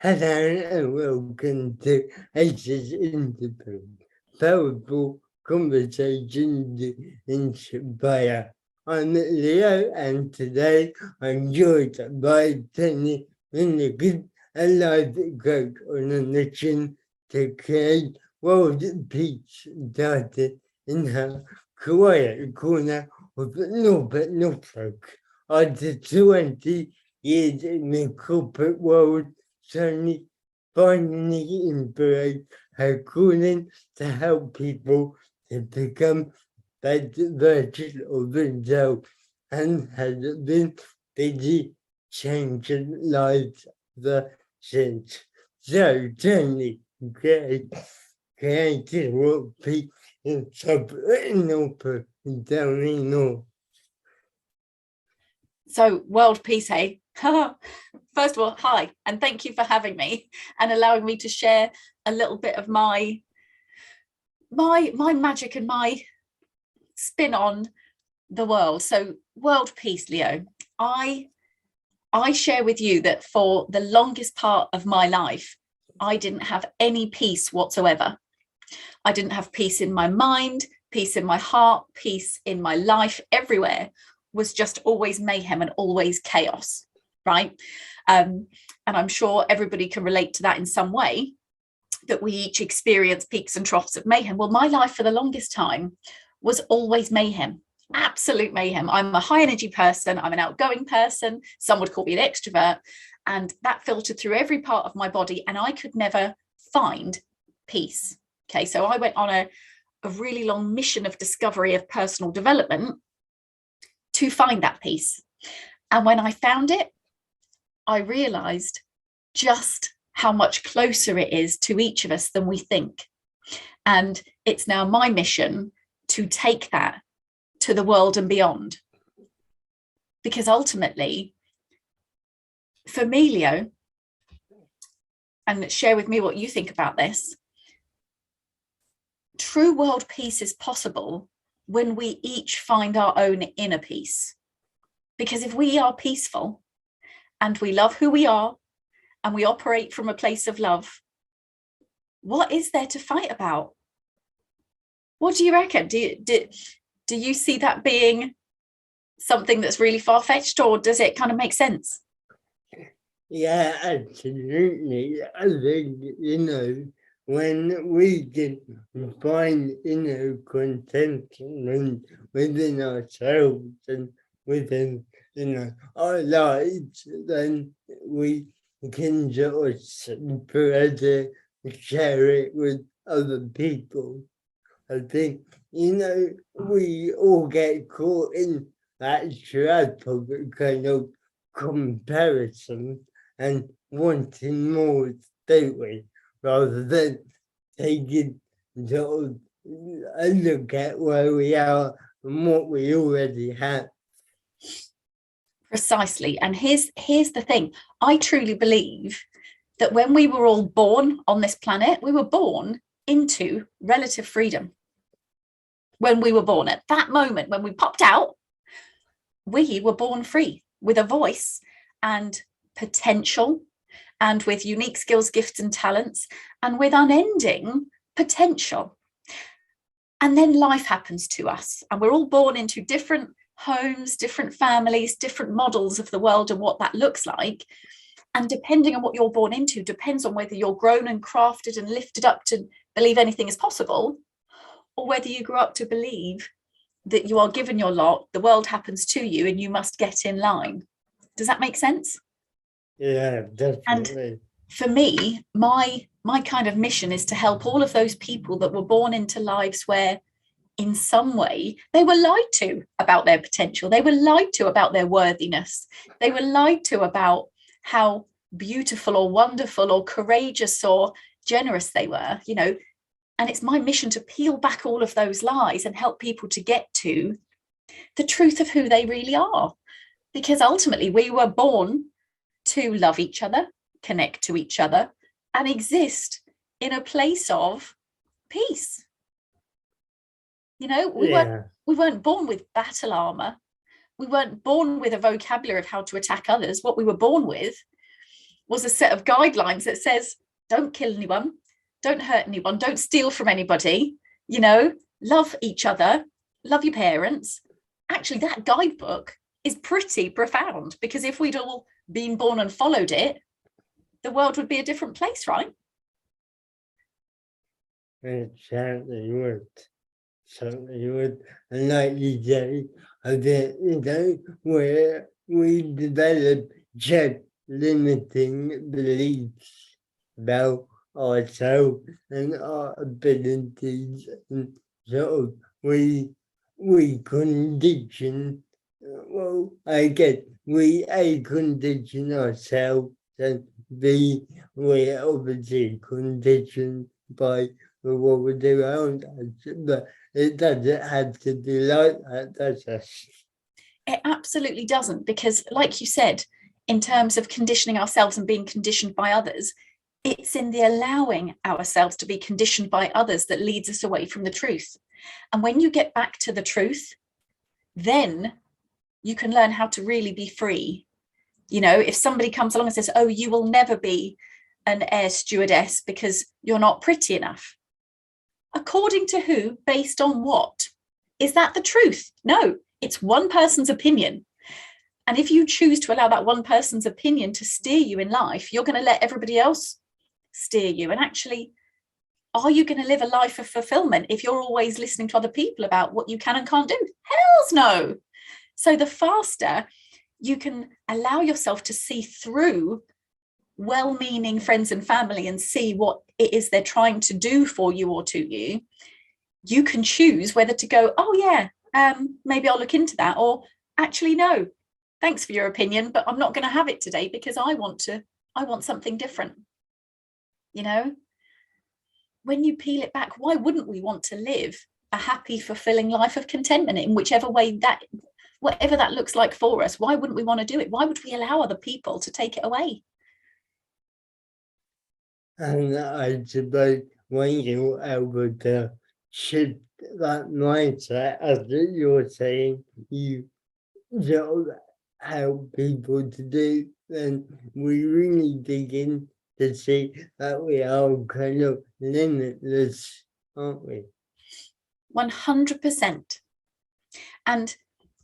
Hello and welcome to Aces Independent. Powerful conversations inspire. I'm Leo and today I'm joined by Toni Milliken, a life coach on a mission to create world peace started in her quiet corner of North Norfolk. After 20 years in the corporate world, Toni finally embraced her calling to help people to become better versions of themselves and has been busy changing lives ever since. So, Toni created what people in Upper and down in North. So world peace, hey. First of all, hi, and thank you for having me and allowing me to share a little bit of my magic and my spin on the world. So world peace, Leo. I share with you that for the longest part of my life, I didn't have any peace whatsoever. I didn't have peace in my mind, peace in my heart, peace in my life. Everywhere was just always mayhem and always chaos, right? And I'm sure everybody can relate to that in some way, that we each experience peaks and troughs of mayhem. Well, my life for the longest time was always mayhem, absolute mayhem. I'm a high energy person. I'm an outgoing person. Some would call me an extrovert. And that filtered through every part of my body and I could never find peace. Okay, so I went on a really long mission of discovery of personal development to find that peace. And when I found it, I realized just how much closer it is to each of us than we think. And it's now my mission to take that to the world and beyond. Because ultimately, for me, Leo, and share with me what you think about this, true world peace is possible when we each find our own inner peace. Because if we are peaceful and we love who we are and we operate from a place of love, what is there to fight about? What do you reckon? Do you see that being something that's really far-fetched, or does it kind of make sense? Yeah, absolutely. I think, when we can find inner contentment within ourselves and within our lives, then we can just spread it, share it with other people. I think, we all get caught in that trap of kind of comparison and wanting more, don't we? Rather than taking sort of a look at where we are and what we already have. Precisely. And here's the thing. I truly believe that when we were all born on this planet, we were born into relative freedom. When we were born, at that moment, when we popped out, we were born free with a voice and potential, and with unique skills, gifts, and talents, and with unending potential. And then life happens to us, and we're all born into different homes, different families, different models of the world and what that looks like. And depending on what you're born into, depends on whether you're grown and crafted and lifted up to believe anything is possible, or whether you grew up to believe that you are given your lot, the world happens to you, and you must get in line. Does that make sense? Yeah, definitely. And for me, my kind of mission is to help all of those people that were born into lives where in some way they were lied to about their potential. They were lied to about their worthiness. They were lied to about how beautiful or wonderful or courageous or generous they were, and it's my mission to peel back all of those lies and help people to get to the truth of who they really are. Because ultimately we were born to love each other, connect to each other, and exist in a place of peace. We weren't born with battle armor. We weren't born with a vocabulary of how to attack others. What we were born with was a set of guidelines that says, don't kill anyone, don't hurt anyone, don't steal from anybody, you know, love each other, love your parents. Actually, that guidebook is pretty profound, because if we'd all been born and followed it, the world would be a different place, right? It certainly would. Certainly would. And like you say, I think, you know, where we develop just limiting beliefs about ourselves and our abilities, and so we condition, well, I get we A condition ourselves, and B we obviously conditioned by the world around us, but it doesn't have to be like that, does it? It absolutely doesn't, because like you said, in terms of conditioning ourselves and being conditioned by others, it's in the allowing ourselves to be conditioned by others that leads us away from the truth. And when you get back to the truth, then you can learn how to really be free. You know, if somebody comes along and says, oh, you will never be an air stewardess because you're not pretty enough. According to who? Based on what? Is that the truth? No, it's one person's opinion. And if you choose to allow that one person's opinion to steer you in life, you're going to let everybody else steer you. And actually, are you going to live a life of fulfillment if you're always listening to other people about what you can and can't do? Hells no. So the faster you can allow yourself to see through well-meaning friends and family and see what it is they're trying to do for you or to you, you can choose whether to go, oh yeah, maybe I'll look into that, or actually no, thanks for your opinion, but I'm not going to have it today because I want something different. You know, when you peel it back, why wouldn't we want to live a happy, fulfilling life of contentment in whichever way that, whatever that looks like for us? Why wouldn't we want to do it? Why would we allow other people to take it away? And I suppose when you're able to shift that mindset, as you're saying, you don't help people to do, then we really begin to see that we are kind of limitless, aren't we? 100%. And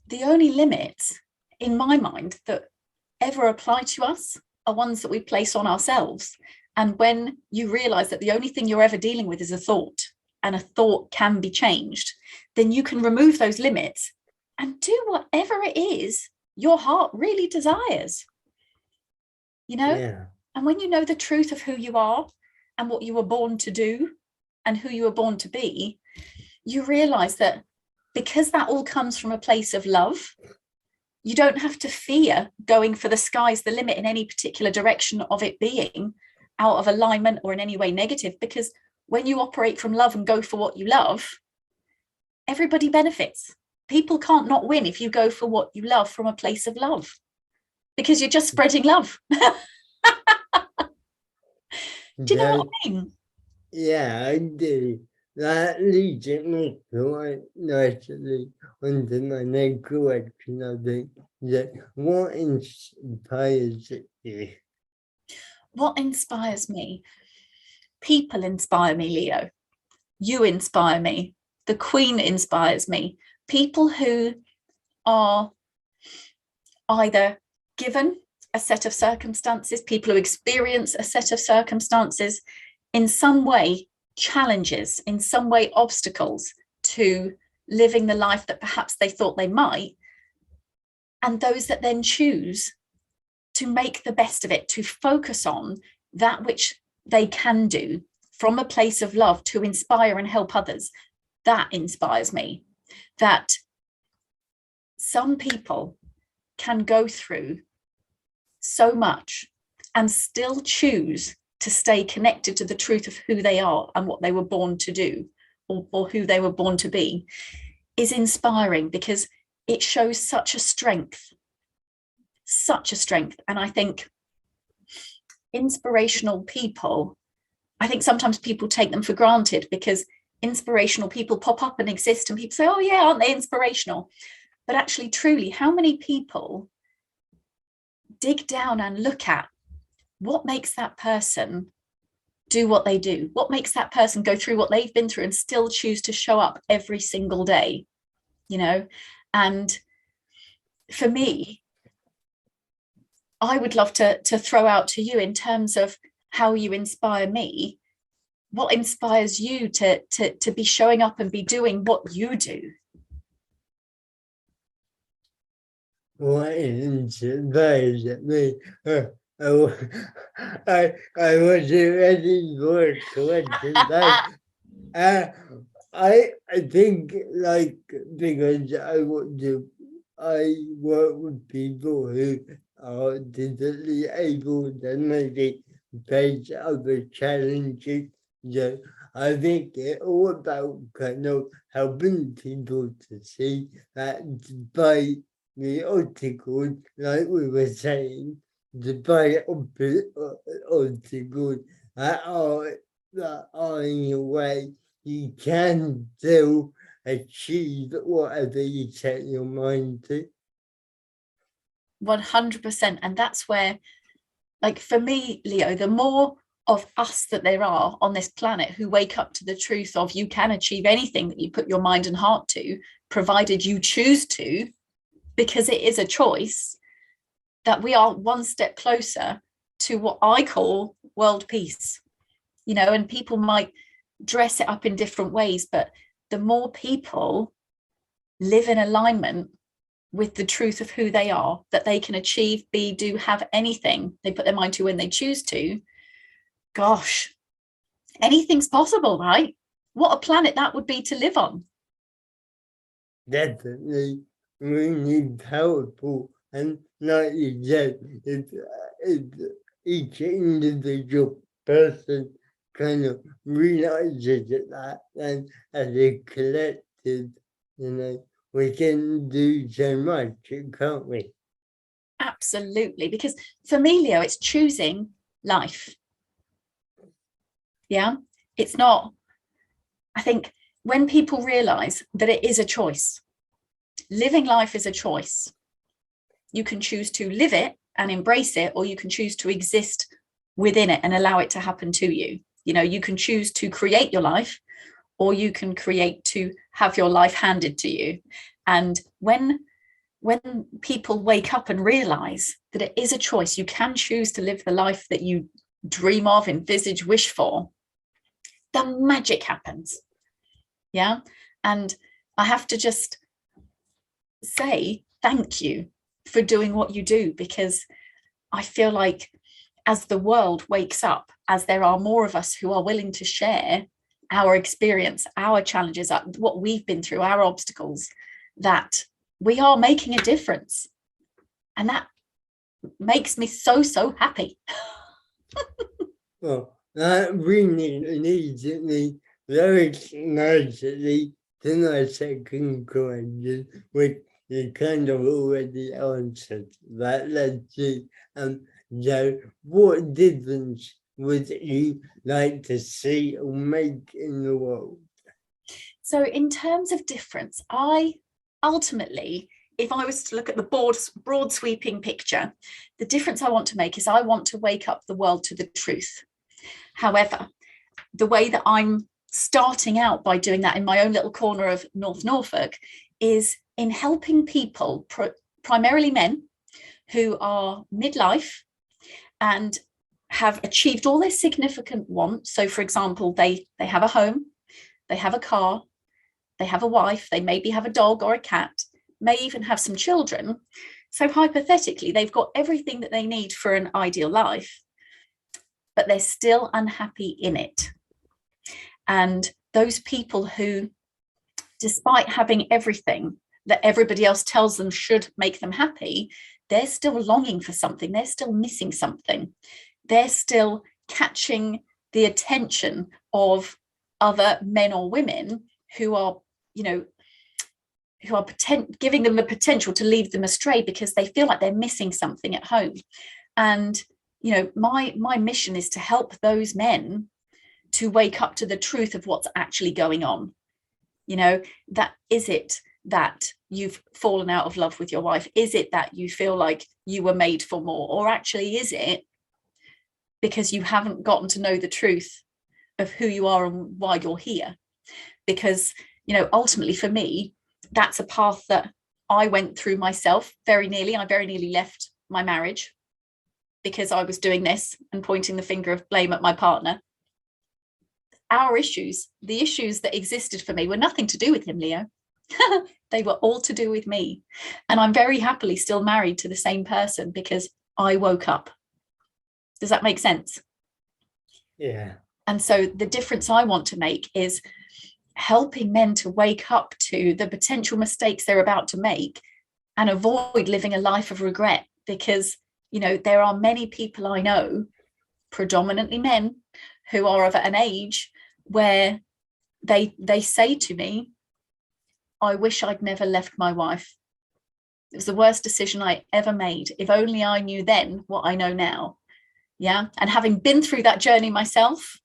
the only limits, in my mind, that ever apply to us are ones that we place on ourselves. And when you realize that the only thing you're ever dealing with is a thought, and a thought can be changed, then you can remove those limits and do whatever it is your heart really desires. You know? Yeah. And when you know the truth of who you are and what you were born to do and who you were born to be, you realize that because that all comes from a place of love, you don't have to fear going for the sky's the limit in any particular direction of it being out of alignment or in any way negative, because when you operate from love and go for what you love, everybody benefits. People can't not win if you go for what you love from a place of love, because you're just spreading love. Do you know what I mean? Yeah, I do. That leads me quite nicely onto my next question, I think. That what inspires you? What inspires me? People inspire me, Leo. You inspire me. The Queen inspires me. People who are either given a set of circumstances, people who experience a set of circumstances, in some way challenges, in some way obstacles to living the life that perhaps they thought they might, and those that then choose to make the best of it, to focus on that which they can do from a place of love to inspire and help others. That inspires me. That some people can go through so much and still choose to stay connected to the truth of who they are and what they were born to do, or who they were born to be, is inspiring, because it shows such a strength. And I think inspirational people, I think sometimes people take them for granted, because inspirational people pop up and exist and people say, oh yeah, aren't they inspirational? But actually, truly, how many people dig down and look at what makes that person do what they do? What makes that person go through what they've been through and still choose to show up every single day? And for me, I would love to throw out to you in terms of how you inspire me. What inspires you to be showing up and be doing what you do? What inspires me? I wasn't ready for a question. I think, like, because I work with people who are digitally able to maybe face other challenges. So I think it's all about kind of helping people to see that despite the obstacles, like we were saying, despite obstacles that are in your way, you can still achieve whatever you set your mind to. 100%. And that's where, like, for me, Leo, the more of us that there are on this planet who wake up to the truth of you can achieve anything that you put your mind and heart to, provided you choose to, because it is a choice, that we are one step closer to what I call world peace. And people might dress it up in different ways, but the more people live in alignment with the truth of who they are, that they can achieve, be, do, have anything they put their mind to when they choose to, gosh, anything's possible, right? What a planet that would be to live on. Definitely, really powerful. And like you said, it's each individual person kind of realizes that, and as a collective, we can do so much, can't we? Absolutely. Because for me, Leo, it's choosing life. Yeah. It's not, I think when people realize that it is a choice, living life is a choice. You can choose to live it and embrace it, or you can choose to exist within it and allow it to happen to you. You can choose to create your life, or you can create to have your life handed to you. And when people wake up and realize that it is a choice, you can choose to live the life that you dream of, envisage, wish for, the magic happens. Yeah. And I have to just say thank you for doing what you do, because I feel like as the world wakes up, as there are more of us who are willing to share our experience, our challenges, what we've been through, our obstacles, that we are making a difference. And that makes me so, so happy. Well, that really leads me very nicely to my second question, which you kind of already answered. That led to so what difference would you like to see or make in the world? So in terms of difference, I ultimately, if I was to look at the broad sweeping picture, the difference I want to make is I want to wake up the world to the truth. However, the way that I'm starting out by doing that in my own little corner of North Norfolk is in helping people, primarily men, who are midlife and have achieved all their significant wants. So, for example, they have a home, they have a car, they have a wife, they maybe have a dog or a cat, may even have some children. So hypothetically, they've got everything that they need for an ideal life, but they're still unhappy in it. And those people who, despite having everything that everybody else tells them should make them happy, they're still longing for something, they're still missing something, they're still catching the attention of other men or women who are, giving them the potential to lead them astray because they feel like they're missing something at home. And my mission is to help those men to wake up to the truth of what's actually going on. That is it that you've fallen out of love with your wife? Is it that you feel like you were made for more? Or actually, is it because you haven't gotten to know the truth of who you are and why you're here. Because, you know, ultimately for me, that's a path that I went through myself very nearly. I very nearly left my marriage because I was doing this and pointing the finger of blame at my partner. Our issues, the issues that existed for me, were nothing to do with him, Leo. They were all to do with me. And I'm very happily still married to the same person because I woke up. Does that make sense? Yeah. And so the difference I want to make is helping men to wake up to the potential mistakes they're about to make and avoid living a life of regret. Because, you know, there are many people I know, predominantly men, who are of an age where they say to me, I wish I'd never left my wife. It was the worst decision I ever made. If only I knew then what I know now. Yeah. And having been through that journey myself,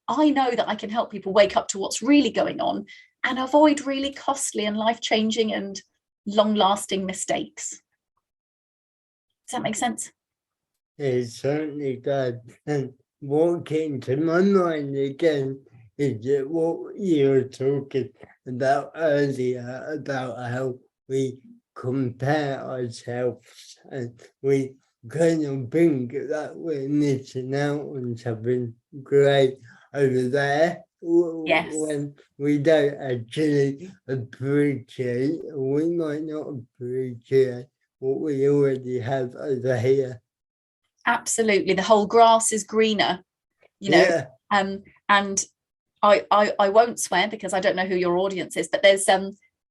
I know that I can help people wake up to what's really going on and avoid really costly and life-changing and long-lasting mistakes. Does that make sense? It certainly does. And what came to my mind again is that what you were talking about earlier, about how we compare ourselves and we kind of think that we're missing out on something great over there Yes. when we don't actually appreciate, or we might not appreciate what we already have over here. Absolutely. The whole grass is greener, you know. Yeah. And I won't swear because I don't know who your audience is, but there's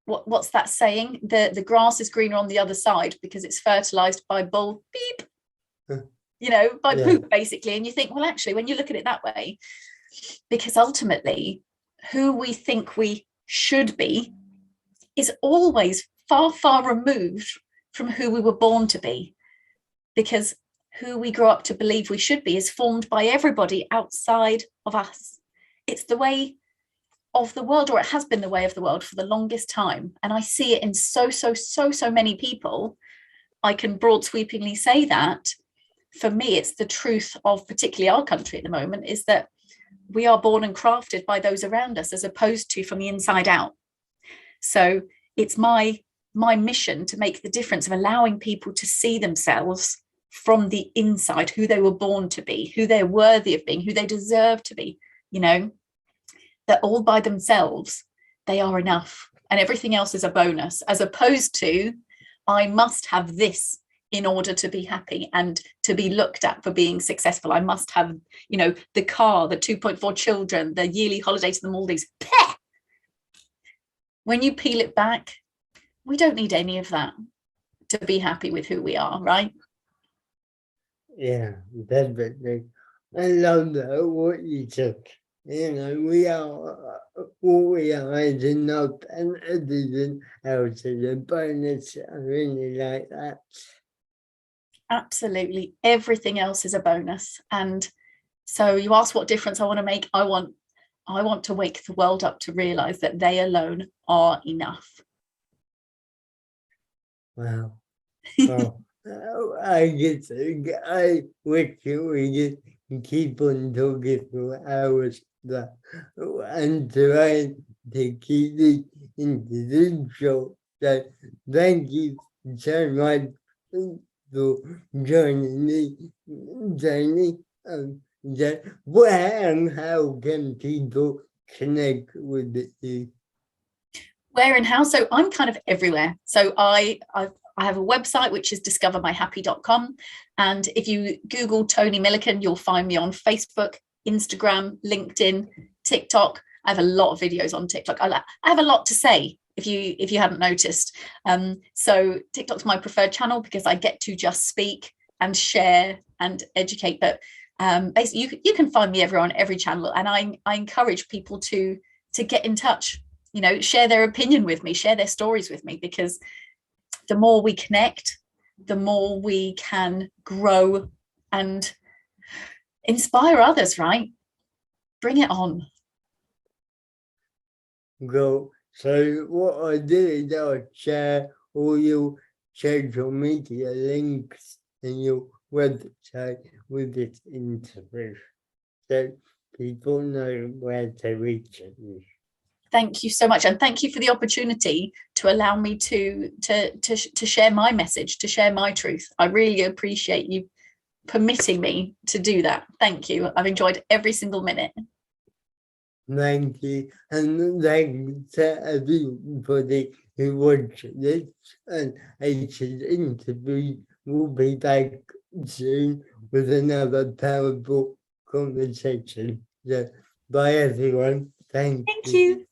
what's that saying? The grass is greener on the other side because it's fertilized by bull beep, you know, by poop, basically. And you think, well, actually, when you look at it that way, because ultimately who we think we should be is always far, far removed from who we were born to be. Because who we grow up to believe we should be is formed by everybody outside of us. It's the way of the world, or it has been the way of the world for the longest time. And I see it in so many people. I can broad sweepingly say that for me, it's the truth of particularly our country at the moment, is that we are born and crafted by those around us as opposed to from the inside out. So it's my mission to make the difference of allowing people to see themselves from the inside, who they were born to be, who they're worthy of being, who they deserve to be, you know, that all by themselves, they are enough and everything else is a bonus, as opposed to, I must have this in order to be happy and to be looked at for being successful. I must have, you know, the car, the 2.4 children, the yearly holiday to the Maldives. Peh! When you peel it back, we don't need any of that to be happy with who we are, right? Yeah, definitely. I love that what you said. You know, we are what we are is enough, and everything else is a bonus. I really like that. Absolutely. Everything else is a bonus. And so you ask what difference I want to make. I want to wake the world up to realize that they alone are enough. Wow. Well, I wish we could keep on talking for hours, but I'm trying to keep it individual. So thank you so much for joining me, Toni. Where and how can people connect with you? Where and how? So I'm kind of everywhere. So I have a website which is discovermyhappy.com, and if you Google Toni Milliken, you'll find me on Facebook, Instagram, LinkedIn, TikTok. I have a lot of videos on TikTok. I have a lot to say, if you hadn't noticed. So TikTok's my preferred channel because I get to just speak and share and educate. But basically, you can find me everywhere on every channel, and I encourage people to get in touch. You know, share their opinion with me, share their stories with me, because the more we connect, the more we can grow and inspire others, right? Bring it on. Go. So what I do is I share all your social media links and your website with this interview so people know where to reach you. Thank you so much, and thank you for the opportunity to allow me to share my message, to share my truth. I really appreciate you permitting me to do that. Thank you. I've enjoyed every single minute. Thank you, and thanks to everybody who watched this, and Aisha's interview will be back soon with another powerful conversation. So, bye everyone. Thank Thank you. you.